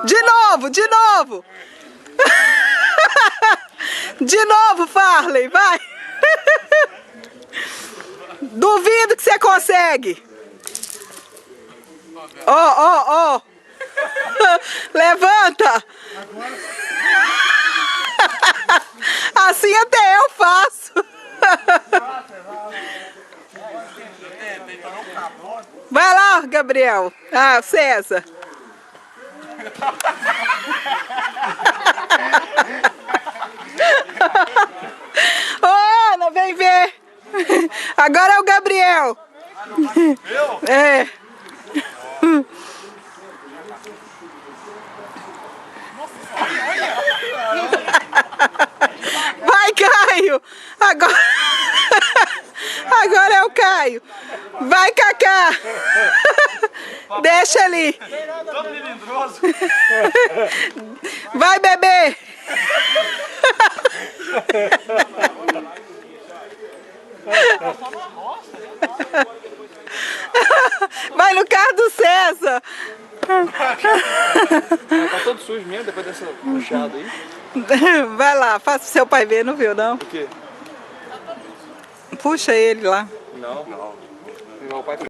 De novo, de novo. De novo, Farley, vai. Duvido que você consegue. Ó, ó, ó. Levanta. Assim até eu faço. Vai lá, Gabriel. Ah, César. Ô, Ana, vem ver. Agora é o Gabriel. Eu? É. Vai, Caio. Agora é o Caio. Vai, Cacá. Deixa ali. Todo melindroso. Vai, bebê. Vai no carro do César. Tá todo sujo mesmo depois dessa puxada aí. Vai lá, faça pro seu pai ver, não viu não? O quê? Puxa ele lá. Não. Meu pai